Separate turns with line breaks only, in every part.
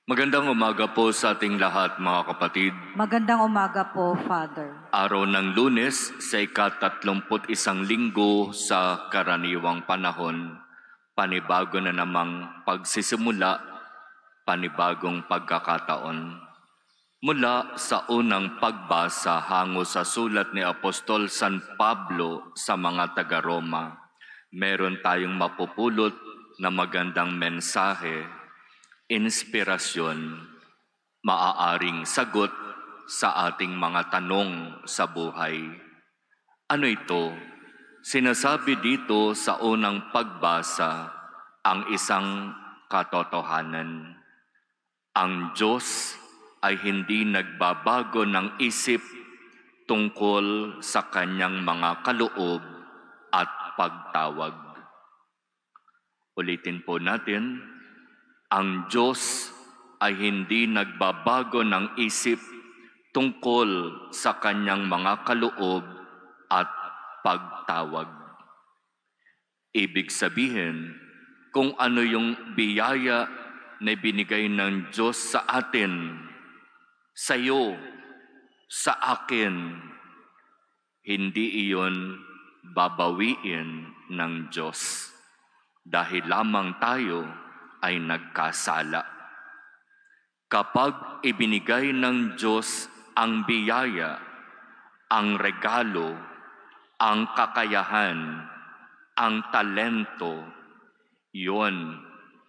Magandang umaga po sa ating lahat, mga kapatid.
Magandang umaga po, Father.
Araw ng Lunes sa ika-31 linggo sa karaniwang panahon, panibago na namang pagsisimula, panibagong pagkakataon. Mula sa unang pagbasa hango sa sulat ni Apostol San Pablo sa mga taga-Roma, meron tayong mapupulot na magandang mensahe, inspirasyon, maaaring sagot sa ating mga tanong sa buhay. Ano ito? Sinasabi dito sa unang pagbasa ang isang katotohanan. Ang Diyos ay hindi nagbabago ng isip tungkol sa kanyang mga kaloob at pagtawag. Ulitin po natin, ang Diyos ay hindi nagbabago ng isip tungkol sa kanyang mga kaloob at pagtawag. Ibig sabihin, kung ano yung biyaya na binigay ng Diyos sa atin, sa iyo, sa akin, hindi iyon babawiin ng Diyos dahil lamang tayo ay nagkasala. Kapag ibinigay ng Diyos ang biyaya, ang regalo, ang kakayahan, ang talento, yon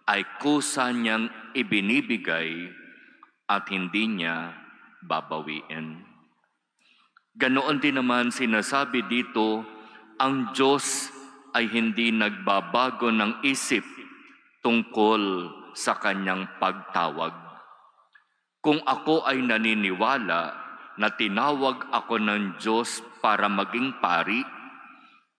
ay kusa niyang ibinibigay at hindi niya babawiin. Ganoon din naman sinasabi dito, ang Diyos ay hindi nagbabago ng isip tungkol sa kanyang pagtawag. Kung ako ay naniniwala na tinawag ako ng Diyos para maging pari,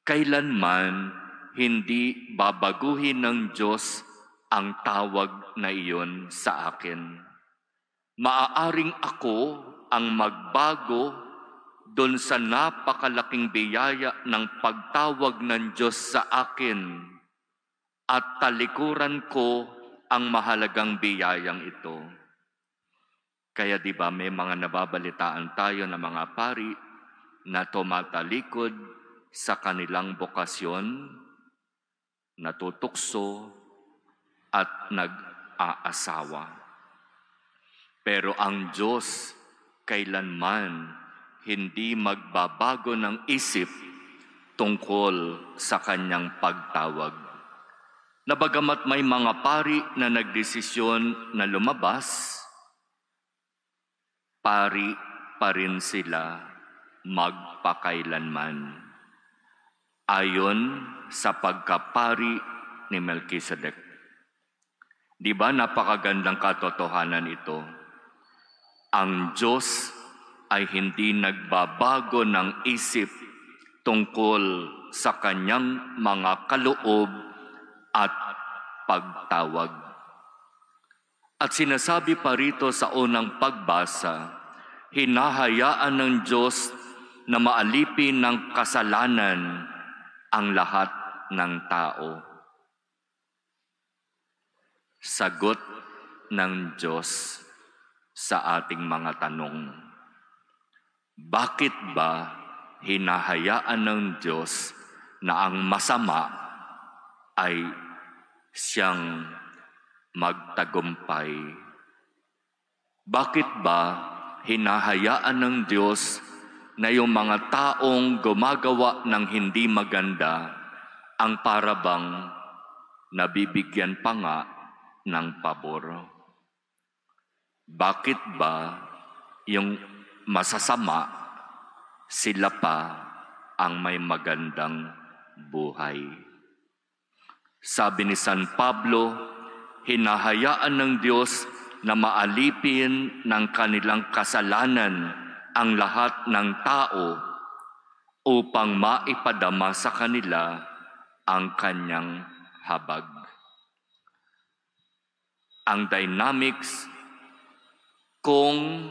kailanman hindi babaguhin ng Diyos ang tawag na iyon sa akin. Maaaring ako ang magbago doon sa napakalaking biyaya ng pagtawag ng Diyos sa akin at talikuran ko ang mahalagang biyayang ito. Kaya di ba may mga nababalitaan tayo na mga pari na tumatalikod sa kanilang bokasyon, natutukso at nag-aasawa. Pero ang Diyos kailanman hindi magbabago ng isip tungkol sa kanyang pagtawag. Na bagamat may mga pari na nagdesisyon na lumabas, pari pa rin sila magpakailanman. Ayon sa pagkapari ni Melchizedek. Di ba napakagandang katotohanan ito? Ang Diyos ay hindi nagbabago ng isip tungkol sa kanyang mga kaloob at pagtawag. At sinasabi pa rito sa unang pagbasa, hinahayaan ng Diyos na maalipin ng kasalanan ang lahat ng tao. Sagot ng Diyos sa ating mga tanong. Bakit ba hinahayaan ng Diyos na ang masama ay siyang magtagumpay? Bakit ba hinahayaan ng Diyos na yung mga taong gumagawa ng hindi maganda ang parabang nabibigyan pa nga ng pabor? Bakit ba yung masasama, sila pa ang may magandang buhay? Sabi ni San Pablo, hinahayaan ng Diyos na maalipin ng kanilang kasalanan ang lahat ng tao upang maipadama sa kanila ang kanyang habag. Ang dynamics, kung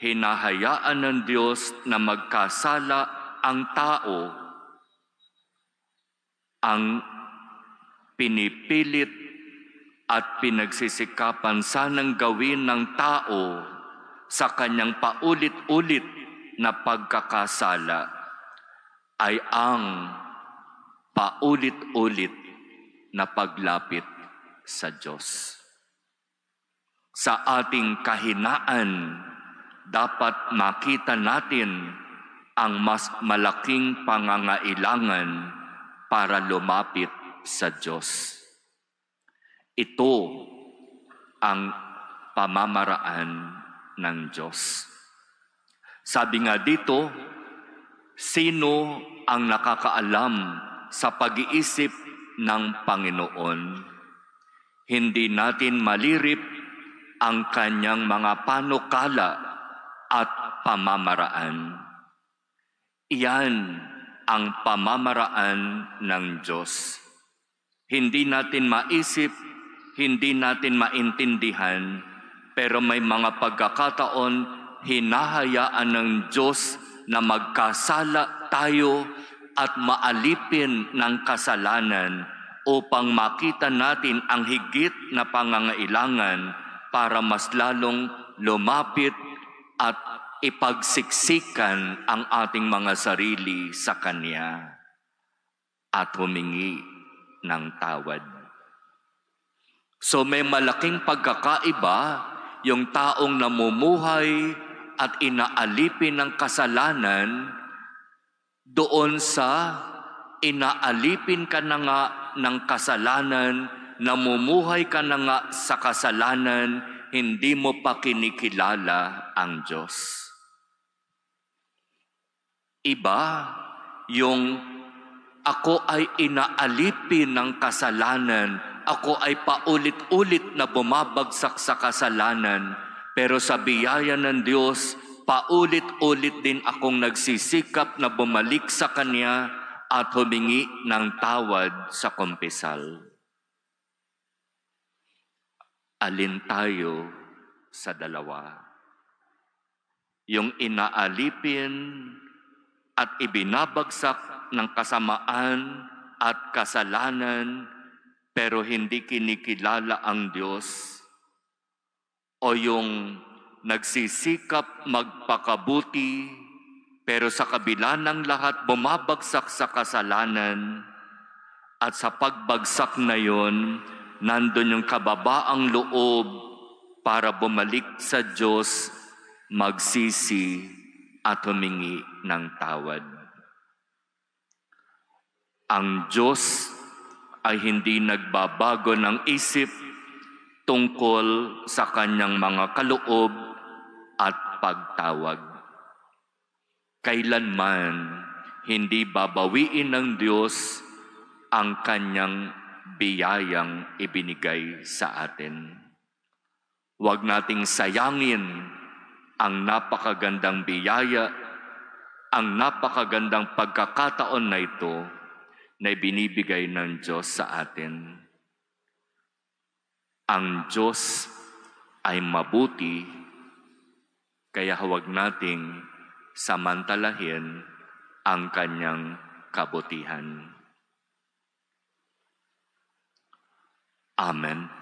hinahayaan ng Diyos na magkasala ang tao, ang pinipilit at pinagsisikapan sanang gawin ng tao sa kanyang paulit-ulit na pagkakasala ay ang paulit-ulit na paglapit sa Diyos. Sa ating kahinaan, dapat makita natin ang mas malaking pangangailangan para lumapit sa Diyos. Ito ang pamamaraan ng Diyos. Sabi nga dito, sino ang nakakaalam sa pag-iisip ng Panginoon? Hindi natin malirip ang kanyang mga panukala at pamamaraan. Iyan ang pamamaraan ng Diyos. Hindi natin maisip, hindi natin maintindihan, pero may mga pagkakataon hinahayaan ng Diyos na magkasala tayo at maalipin ng kasalanan upang makita natin ang higit na pangangailangan para mas lalong lumapit at ipagsiksikan ang ating mga sarili sa Kanya at humingi ng tawad. So may malaking pagkakaiba yung taong namumuhay at inaalipin ng kasalanan doon sa inaalipin ka na nga ng kasalanan, namumuhay ka na nga sa kasalanan, hindi mo pa kinikilala ang Diyos. Iba yung ako ay inaalipin ng kasalanan, ako ay paulit-ulit na bumabagsak sa kasalanan, pero sa biyaya ng Diyos, paulit-ulit din akong nagsisikap na bumalik sa Kanya at humingi ng tawad sa kumpisal. Alin tayo sa dalawa? Yung inaalipin at ibinabagsak ng kasamaan at kasalanan, pero hindi kinikilala ang Diyos, o yung nagsisikap magpakabuti, pero sa kabila ng lahat bumabagsak sa kasalanan, at sa pagbagsak na yon, nandun yung kababaang loob para bumalik sa Diyos, magsisi at humingi ng tawad. Ang Diyos ay hindi nagbabago ng isip tungkol sa Kanyang mga kaloob at pagtawag. Kailanman hindi babawiin ng Diyos ang Kanyang biyayang ibinigay sa atin. Huwag nating sayangin ang napakagandang biyaya, ang napakagandang pagkakataon na ito na binibigay ng Diyos sa atin. Ang Diyos ay mabuti, kaya huwag nating samantalahin ang Kanyang kabutihan. Amen.